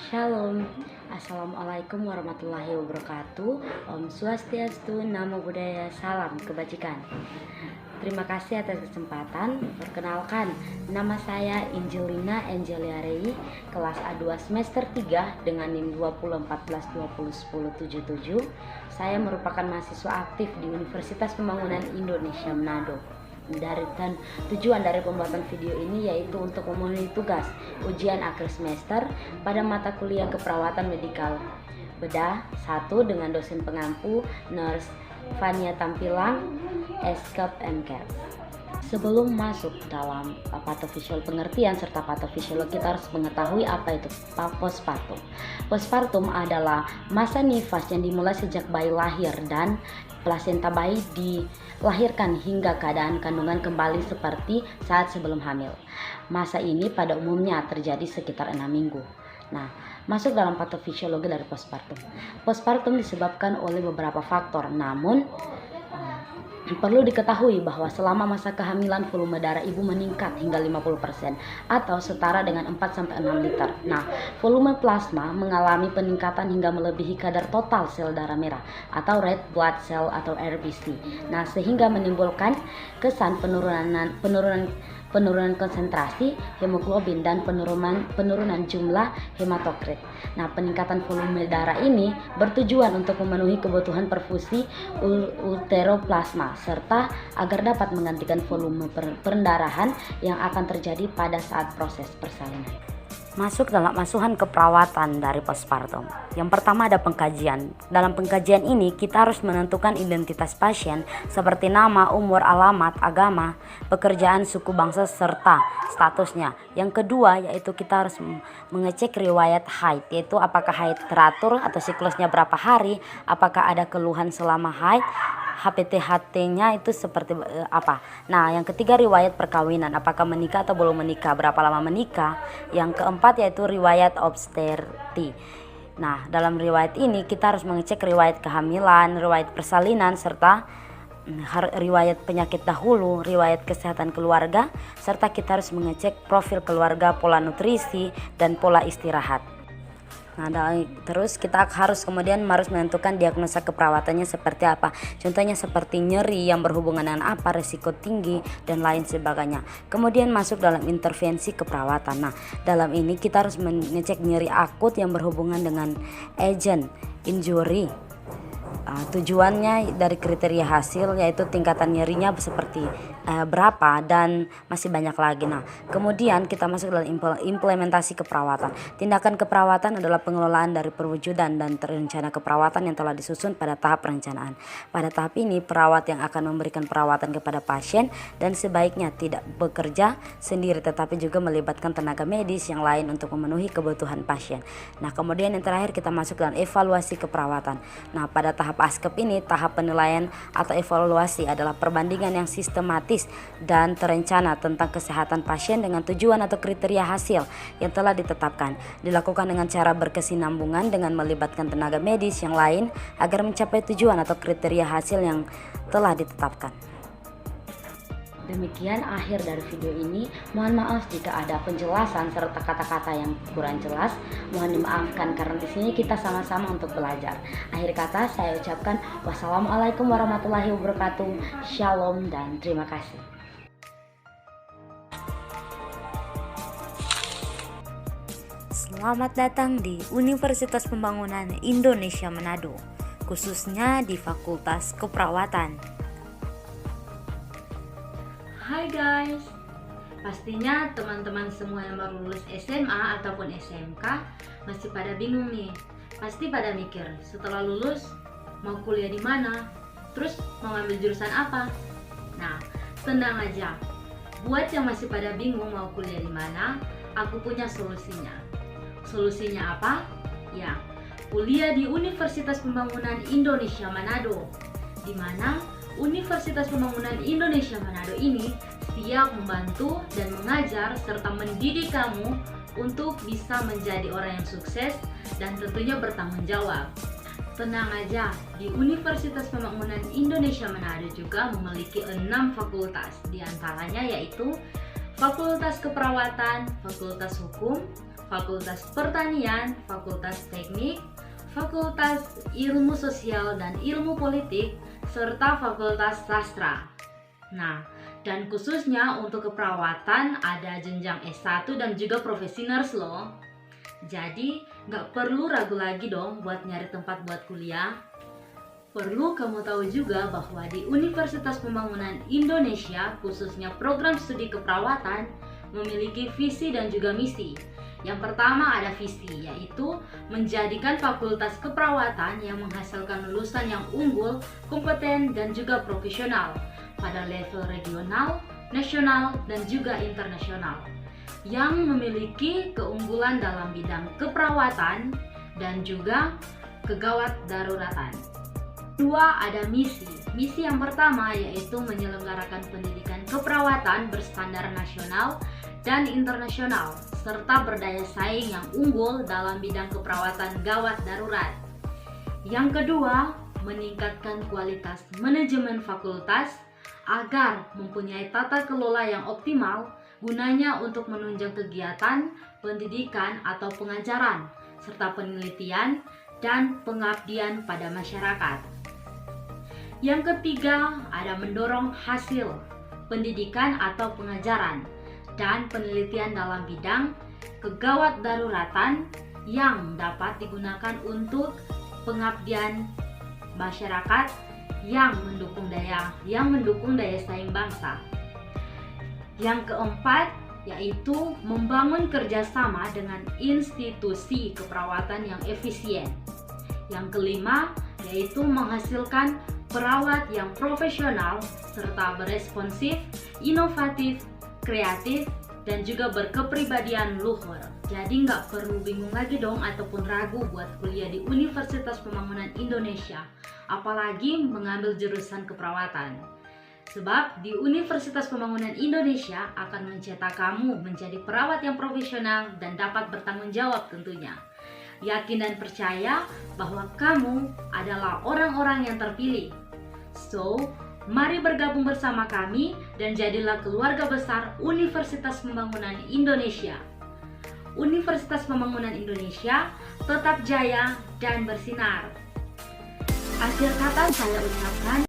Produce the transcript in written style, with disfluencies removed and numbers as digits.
Shalom, Assalamualaikum warahmatullahi wabarakatuh. Om Swastiastu, Namo Buddhaya, salam kebajikan. Terima kasih atas kesempatan. Perkenalkan, nama saya Angelina Angelia Rei, kelas A2 semester 3 dengan NIM 2014201077. Saya merupakan mahasiswa aktif di Universitas Pembangunan Indonesia Manado. Dan tujuan dari pembuatan video ini yaitu untuk memenuhi tugas ujian akhir semester pada mata kuliah keperawatan medikal bedah 1 dengan dosen pengampu Nurse Fania Tampilang, Eskap MCAT. Sebelum masuk dalam patofisiol pengertian serta patofisiologi, kita harus mengetahui apa itu postpartum. Postpartum adalah masa nifas yang dimulai sejak bayi lahir dan plasenta bayi dilahirkan hingga keadaan kandungan kembali seperti saat sebelum hamil. Masa ini pada umumnya terjadi sekitar 6 minggu. Nah, masuk dalam patofisiologi dari postpartum. Postpartum disebabkan oleh beberapa faktor, namun perlu diketahui bahwa selama masa kehamilan volume darah ibu meningkat hingga 50% atau setara dengan 4-6 liter. Nah, volume plasma mengalami peningkatan hingga melebihi kadar total sel darah merah atau red blood cell atau RBC. Nah, sehingga menimbulkan kesan penurunan konsentrasi hemoglobin dan penurunan jumlah hematokrit. Nah, peningkatan volume darah ini bertujuan untuk memenuhi kebutuhan perfusi uteroplasma serta agar dapat menggantikan volume pendarahan yang akan terjadi pada saat proses persalinan. Masuk dalam asuhan keperawatan dari postpartum. Yang pertama ada pengkajian. Dalam pengkajian ini kita harus menentukan identitas pasien seperti nama, umur, alamat, agama, pekerjaan, suku, bangsa, serta statusnya. Yang kedua yaitu kita harus mengecek riwayat haid, yaitu apakah haid teratur atau siklusnya berapa hari, apakah ada keluhan selama haid, HPT-HT-nya itu seperti apa. Nah, yang ketiga riwayat perkawinan, apakah menikah atau belum menikah, berapa lama menikah. Yang keempat yaitu riwayat obstetri. Nah, dalam riwayat ini kita harus mengecek riwayat kehamilan, riwayat persalinan, serta riwayat penyakit dahulu, riwayat kesehatan keluarga, serta kita harus mengecek profil keluarga, pola nutrisi, dan pola istirahat. Nah, terus kita harus menentukan diagnosa keperawatannya seperti apa. Contohnya seperti nyeri yang berhubungan dengan apa, resiko tinggi, dan lain sebagainya. Kemudian masuk dalam intervensi keperawatan. Nah, dalam ini kita harus mengecek nyeri akut yang berhubungan dengan agent injury. Tujuannya dari kriteria hasil yaitu tingkatan nyerinya seperti berapa dan masih banyak lagi. Nah, kemudian kita masuk dalam implementasi keperawatan. Tindakan keperawatan adalah pengelolaan dari perwujudan dan rencana keperawatan yang telah disusun pada tahap perencanaan. Pada tahap ini perawat yang akan memberikan perawatan kepada pasien dan sebaiknya tidak bekerja sendiri tetapi juga melibatkan tenaga medis yang lain untuk memenuhi kebutuhan pasien. Nah, kemudian yang terakhir kita masuk dalam evaluasi keperawatan. Nah, pada tahap ASKEP ini tahap penilaian atau evaluasi adalah perbandingan yang sistematis dan terencana tentang kesehatan pasien dengan tujuan atau kriteria hasil yang telah ditetapkan. Dilakukan dengan cara berkesinambungan dengan melibatkan tenaga medis yang lain agar mencapai tujuan atau kriteria hasil yang telah ditetapkan. Demikian akhir dari video ini. Mohon maaf jika ada penjelasan serta kata-kata yang kurang jelas. Mohon dimaafkan karena di sini kita sama-sama untuk belajar. Akhir kata saya ucapkan wassalamualaikum warahmatullahi wabarakatuh. Shalom dan terima kasih. Selamat datang di Universitas Pembangunan Indonesia Manado, khususnya di Fakultas Keperawatan. Hai guys, pastinya teman-teman semua yang baru lulus SMA ataupun SMK masih pada bingung nih. Pasti pada mikir setelah lulus mau kuliah di mana, terus mau ngambil jurusan apa. Nah, tenang aja. Buat yang masih pada bingung mau kuliah di mana, aku punya solusinya. Solusinya apa? Ya, kuliah di Universitas Pembangunan Indonesia Manado, di mana Universitas Pembangunan Indonesia Manado ini siap membantu dan mengajar serta mendidik kamu untuk bisa menjadi orang yang sukses dan tentunya bertanggung jawab. Tenang aja, di Universitas Pembangunan Indonesia Manado juga memiliki 6 fakultas, diantaranya yaitu Fakultas Keperawatan, Fakultas Hukum, Fakultas Pertanian, Fakultas Teknik, Fakultas Ilmu Sosial dan Ilmu Politik, serta Fakultas Sastra. Nah, dan khususnya untuk keperawatan ada jenjang S1 dan juga profesi nurse loh. Jadi, nggak perlu ragu lagi dong buat nyari tempat buat kuliah. Perlu kamu tahu juga bahwa di Universitas Pembangunan Indonesia, khususnya program studi keperawatan, memiliki visi dan juga misi. Yang pertama ada visi, yaitu menjadikan fakultas keperawatan yang menghasilkan lulusan yang unggul, kompeten, dan juga profesional pada level regional, nasional, dan juga internasional, yang memiliki keunggulan dalam bidang keperawatan dan juga kegawat daruratan. Kedua ada misi. Misi yang pertama yaitu menyelenggarakan pendidikan keperawatan berstandar nasional dan internasional, serta berdaya saing yang unggul dalam bidang keperawatan gawat darurat. Yang kedua, meningkatkan kualitas manajemen fakultas agar mempunyai tata kelola yang optimal gunanya untuk menunjang kegiatan, pendidikan atau pengajaran, serta penelitian dan pengabdian pada masyarakat. Yang ketiga, ada mendorong hasil pendidikan atau pengajaran dan penelitian dalam bidang kegawat daruratan yang dapat digunakan untuk pengabdian masyarakat yang mendukung daya saing bangsa. Yang keempat yaitu membangun kerjasama dengan institusi keperawatan yang efisien. Yang kelima yaitu menghasilkan perawat yang profesional serta beresponsif, inovatif, kreatif, dan juga berkepribadian luhur. Jadi nggak perlu bingung lagi dong ataupun ragu buat kuliah di Universitas Pembangunan Indonesia, apalagi mengambil jurusan keperawatan. Sebab di Universitas Pembangunan Indonesia akan mencetak kamu menjadi perawat yang profesional dan dapat bertanggung jawab tentunya. Yakin dan percaya bahwa kamu adalah orang-orang yang terpilih. So, mari bergabung bersama kami dan jadilah keluarga besar Universitas Pembangunan Indonesia. Universitas Pembangunan Indonesia tetap jaya dan bersinar. Akhir kata saya ucapkan